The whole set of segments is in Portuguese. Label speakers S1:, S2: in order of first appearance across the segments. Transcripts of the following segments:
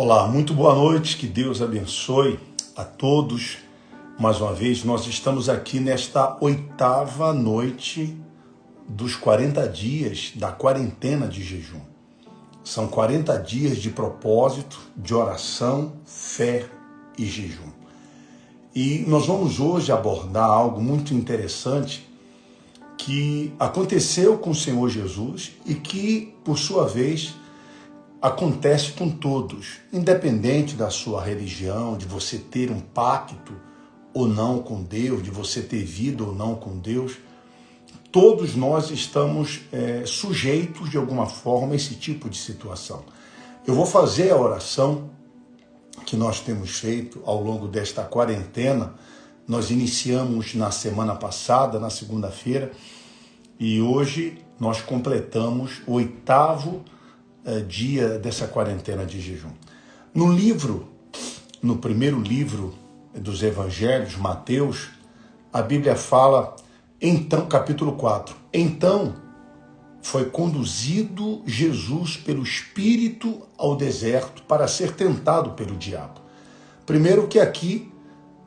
S1: Olá, muito boa noite, que Deus abençoe a todos. Mais uma vez, nós estamos aqui nesta 8ª noite dos 40 dias da quarentena de jejum. São 40 dias de propósito, de oração, fé e jejum. E nós vamos hoje abordar algo muito interessante que aconteceu com o Senhor Jesus e que, por sua vez, acontece com todos, independente da sua religião, de você ter um pacto ou não com Deus, de você ter vida ou não com Deus. Todos nós estamos sujeitos de alguma forma a esse tipo de situação. Eu vou fazer a oração que nós temos feito ao longo desta quarentena. Nós iniciamos na semana passada, na segunda-feira, e hoje nós completamos o 8º dia dessa quarentena de jejum. No primeiro livro dos Evangelhos, Mateus, a Bíblia fala, então, capítulo 4, então foi conduzido Jesus pelo Espírito ao deserto para ser tentado pelo diabo. Primeiro que aqui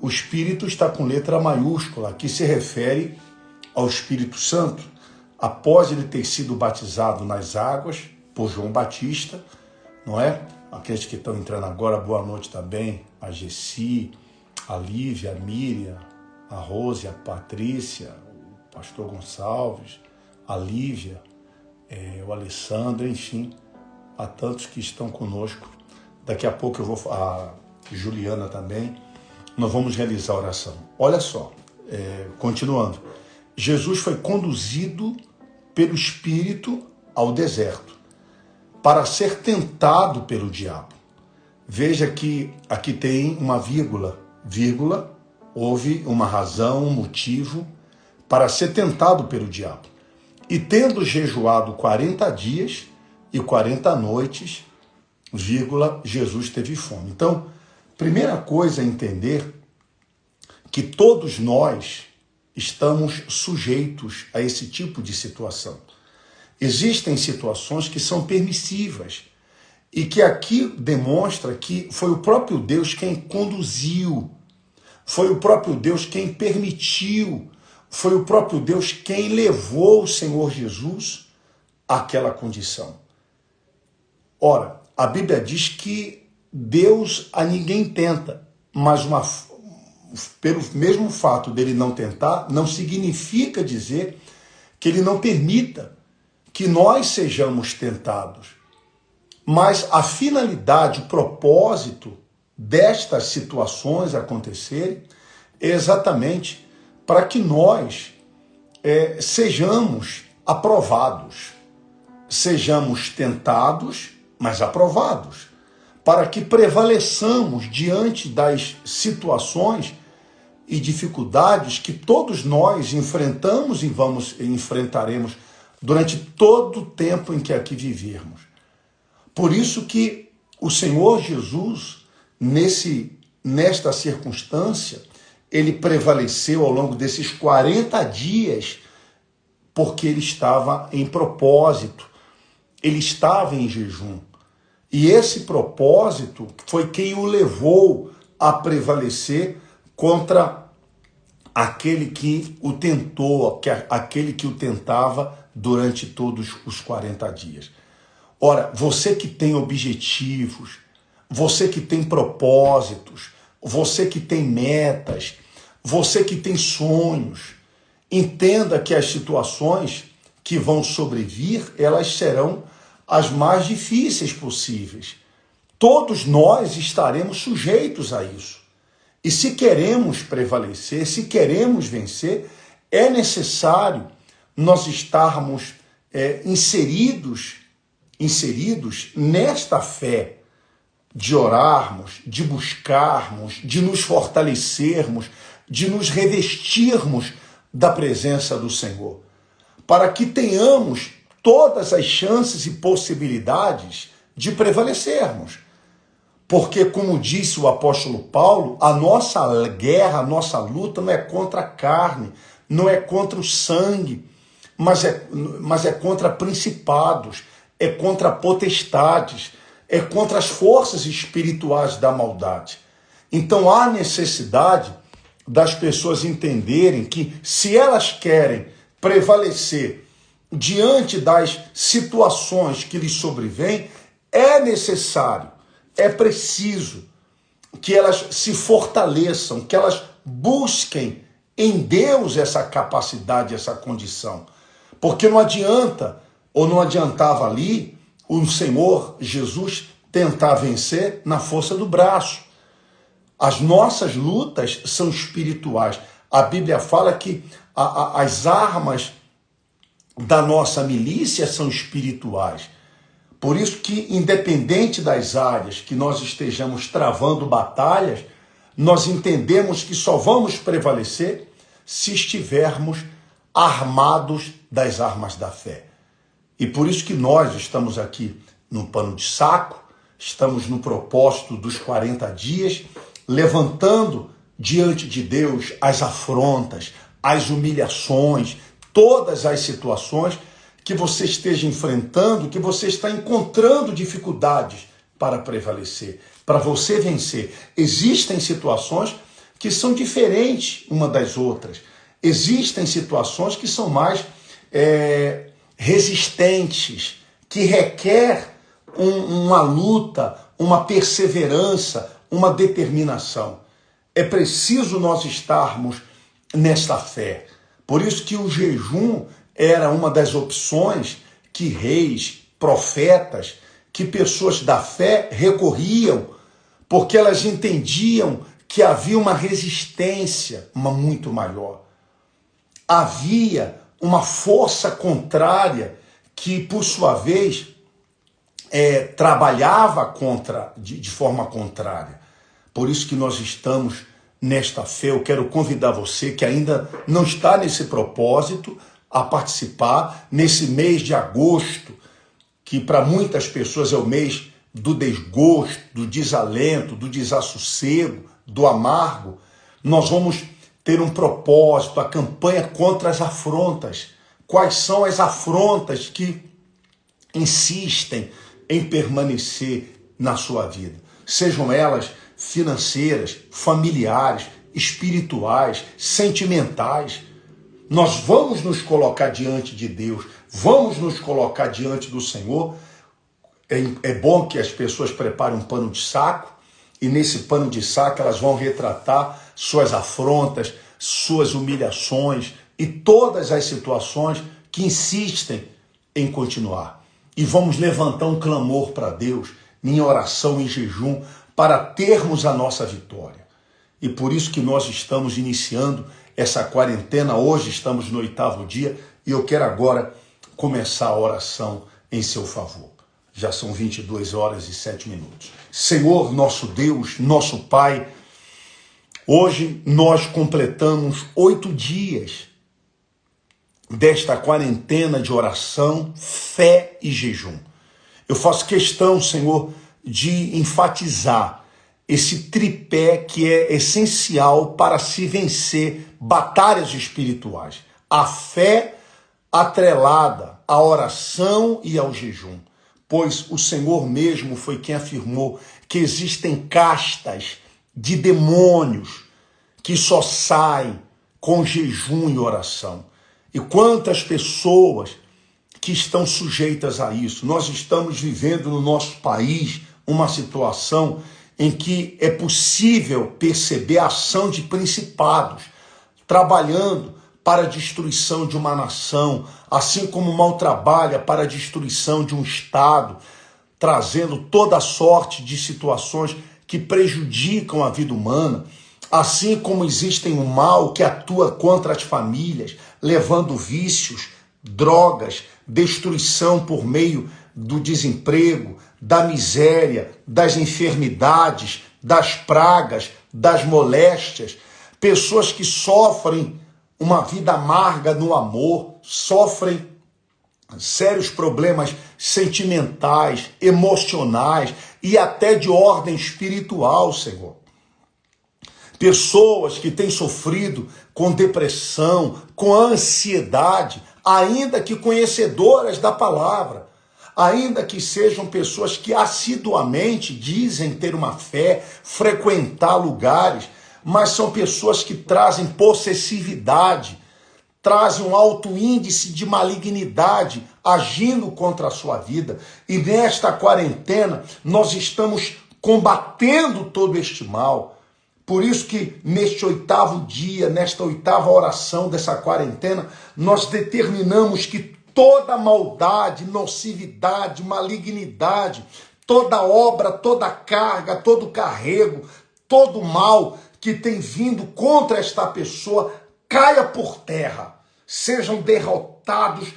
S1: o Espírito está com letra maiúscula, que se refere ao Espírito Santo. Após ele ter sido batizado nas águas por João Batista, não é? Aqueles que estão entrando agora, boa noite também, a Gessi, a Lívia, a Miriam, a Rose, a Patrícia, o pastor Gonçalves, a Lívia, o Alessandro, enfim, há tantos que estão conosco. Daqui a pouco eu vou, a Juliana também, nós vamos realizar a oração. Olha só, continuando, Jesus foi conduzido pelo Espírito ao deserto para ser tentado pelo diabo. Veja que aqui tem uma vírgula, houve uma razão, um motivo para ser tentado pelo diabo. E tendo jejuado 40 dias e 40 noites, Jesus teve fome. Então, primeira coisa a entender que todos nós estamos sujeitos a esse tipo de situação. Existem situações que são permissivas e que aqui demonstra que foi o próprio Deus quem conduziu, foi o próprio Deus quem permitiu, foi o próprio Deus quem levou o Senhor Jesus àquela condição. Ora, a Bíblia diz que Deus a ninguém tenta, mas pelo mesmo fato dele não tentar, não significa dizer que ele não permita que nós sejamos tentados. Mas a finalidade, o propósito destas situações acontecerem é exatamente para que nós sejamos aprovados, sejamos tentados, mas aprovados, para que prevaleçamos diante das situações e dificuldades que todos nós enfrentamos e enfrentaremos durante todo o tempo em que aqui vivermos. Por isso que o Senhor Jesus, nesta circunstância, ele prevaleceu ao longo desses 40 dias, porque ele estava em propósito, ele estava em jejum. E esse propósito foi quem o levou a prevalecer contra aquele que o tentou, aquele que o tentava durante todos os 40 dias. Ora, você que tem objetivos, você que tem propósitos, você que tem metas, você que tem sonhos, entenda que as situações que vão sobrevir, elas serão as mais difíceis possíveis. Todos nós estaremos sujeitos a isso. E se queremos prevalecer, se queremos vencer, é necessário nós estarmos inseridos nesta fé, de orarmos, de buscarmos, de nos fortalecermos, de nos revestirmos da presença do Senhor, para que tenhamos todas as chances e possibilidades de prevalecermos. Porque, como disse o apóstolo Paulo, a nossa guerra, a nossa luta não é contra a carne, não é contra o sangue, mas é contra principados, é contra potestades, é contra as forças espirituais da maldade. Então há necessidade das pessoas entenderem que, se elas querem prevalecer diante das situações que lhes sobrevêm, é necessário, é preciso que elas se fortaleçam, que elas busquem em Deus essa capacidade, essa condição. Porque não adianta, ou não adiantava ali, o Senhor Jesus tentar vencer na força do braço. As nossas lutas são espirituais. A Bíblia fala que as armas da nossa milícia são espirituais. Por isso que, independente das áreas que nós estejamos travando batalhas, nós entendemos que só vamos prevalecer se estivermos armados das armas da fé. E por isso que nós estamos aqui no pano de saco, estamos no propósito dos 40 dias, levantando diante de Deus as afrontas, as humilhações, todas as situações que você esteja enfrentando, que você está encontrando dificuldades para prevalecer, para você vencer. Existem situações que são diferentes uma das outras. Existem situações que são mais resistentes, que requer uma luta, uma perseverança, uma determinação. É preciso nós estarmos nesta fé. Por isso que o jejum era uma das opções que reis, profetas, que pessoas da fé recorriam, porque elas entendiam que havia uma resistência muito maior. Havia uma força contrária que, por sua vez, trabalhava de forma contrária. Por isso que nós estamos nesta fé. Eu quero convidar você que ainda não está nesse propósito a participar nesse mês de agosto, que para muitas pessoas é o mês do desgosto, do desalento, do desassossego, do amargo. Nós vamos ter um propósito, a campanha contra as afrontas. Quais são as afrontas que insistem em permanecer na sua vida? Sejam elas financeiras, familiares, espirituais, sentimentais. Nós vamos nos colocar diante de Deus, vamos nos colocar diante do Senhor. É bom que as pessoas preparem um pano de saco, e nesse pano de saco elas vão retratar suas afrontas, suas humilhações e todas as situações que insistem em continuar. E vamos levantar um clamor para Deus, em oração, em jejum, para termos a nossa vitória. E por isso que nós estamos iniciando essa quarentena. Hoje estamos no 8º dia e eu quero agora começar a oração em seu favor. Já são 22h07. Senhor, nosso Deus, nosso Pai, hoje nós completamos 8 dias desta quarentena de oração, fé e jejum. Eu faço questão, Senhor, de enfatizar esse tripé que é essencial para se vencer batalhas espirituais. A fé atrelada à oração e ao jejum. Pois o Senhor mesmo foi quem afirmou que existem castas de demônios que só saem com jejum e oração. E quantas pessoas que estão sujeitas a isso. Nós estamos vivendo no nosso país uma situação em que é possível perceber a ação de principados trabalhando para a destruição de uma nação, assim como o mal trabalha para a destruição de um Estado, trazendo toda sorte de situações que prejudicam a vida humana, assim como existem o mal que atua contra as famílias, levando vícios, drogas, destruição por meio do desemprego, da miséria, das enfermidades, das pragas, das moléstias, pessoas que sofrem uma vida amarga no amor, sofrem sérios problemas sentimentais, emocionais e até de ordem espiritual, Senhor. Pessoas que têm sofrido com depressão, com ansiedade, ainda que conhecedoras da palavra. ainda que sejam pessoas que assiduamente dizem ter uma fé, frequentar lugares, mas são pessoas que trazem possessividade, trazem um alto índice de malignidade agindo contra a sua vida. E nesta quarentena nós estamos combatendo todo este mal. Por isso que neste 8º dia, nesta 8ª oração dessa quarentena, nós determinamos que toda maldade, nocividade, malignidade, toda obra, toda carga, todo carrego, todo mal que tem vindo contra esta pessoa caia por terra. Sejam derrotados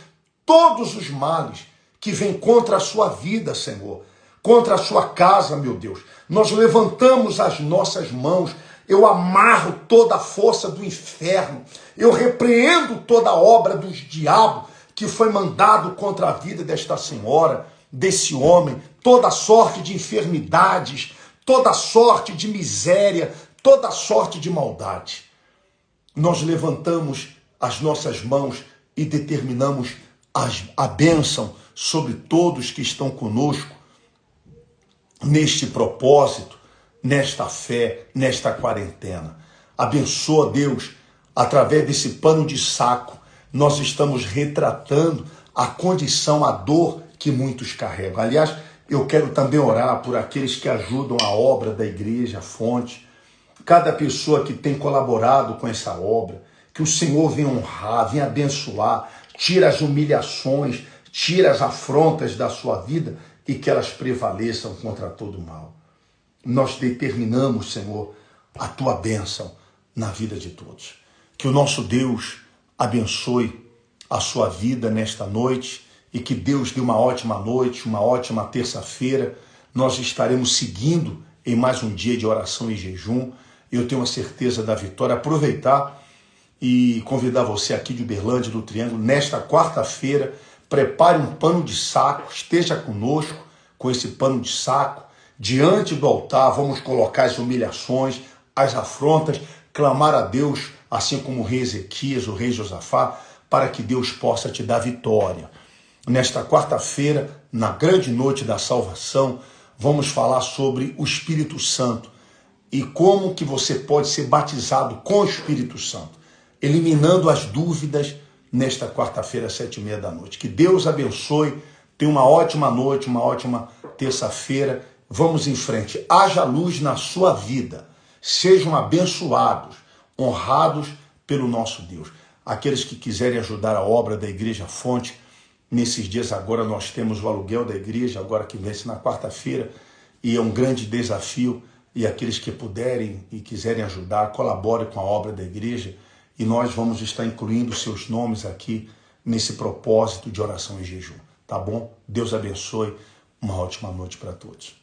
S1: todos os males que vêm contra a sua vida, Senhor, contra a sua casa, meu Deus. Nós levantamos as nossas mãos, eu amarro toda a força do inferno, eu repreendo toda a obra dos diabos que foi mandado contra a vida desta senhora, desse homem, toda sorte de enfermidades, toda sorte de miséria, toda sorte de maldade. Nós levantamos as nossas mãos e determinamos a bênção sobre todos que estão conosco neste propósito, nesta fé, nesta quarentena. Abençoa, Deus, através desse pano de saco, nós estamos retratando a condição, a dor que muitos carregam. Aliás, eu quero também orar por aqueles que ajudam a obra da Igreja Fonte, cada pessoa que tem colaborado com essa obra, que o Senhor venha honrar, venha abençoar, tira as humilhações, tira as afrontas da sua vida e que elas prevaleçam contra todo o mal. Nós determinamos, Senhor, a tua bênção na vida de todos. Que o nosso Deus abençoe a sua vida nesta noite e que Deus dê uma ótima noite, uma ótima terça-feira. Nós estaremos seguindo em mais um dia de oração e jejum. Eu tenho a certeza da vitória. Aproveitar e convidar você aqui de Uberlândia, do Triângulo, nesta quarta-feira, prepare um pano de saco, esteja conosco com esse pano de saco, diante do altar, vamos colocar as humilhações, as afrontas, clamar a Deus, assim como o rei Ezequias, o rei Josafá, para que Deus possa te dar vitória. Nesta quarta-feira, na grande noite da salvação, vamos falar sobre o Espírito Santo e como que você pode ser batizado com o Espírito Santo, eliminando as dúvidas nesta quarta-feira, às 7h30 da noite. Que Deus abençoe, tenha uma ótima noite, uma ótima terça-feira. Vamos em frente. Haja luz na sua vida. Sejam abençoados, honrados pelo nosso Deus. Aqueles que quiserem ajudar a obra da Igreja Fonte, nesses dias agora nós temos o aluguel da igreja, agora que vence na quarta-feira, e é um grande desafio. E aqueles que puderem e quiserem ajudar, colaborem com a obra da igreja. E nós vamos estar incluindo seus nomes aqui nesse propósito de oração e jejum. Tá bom? Deus abençoe. Uma ótima noite para todos.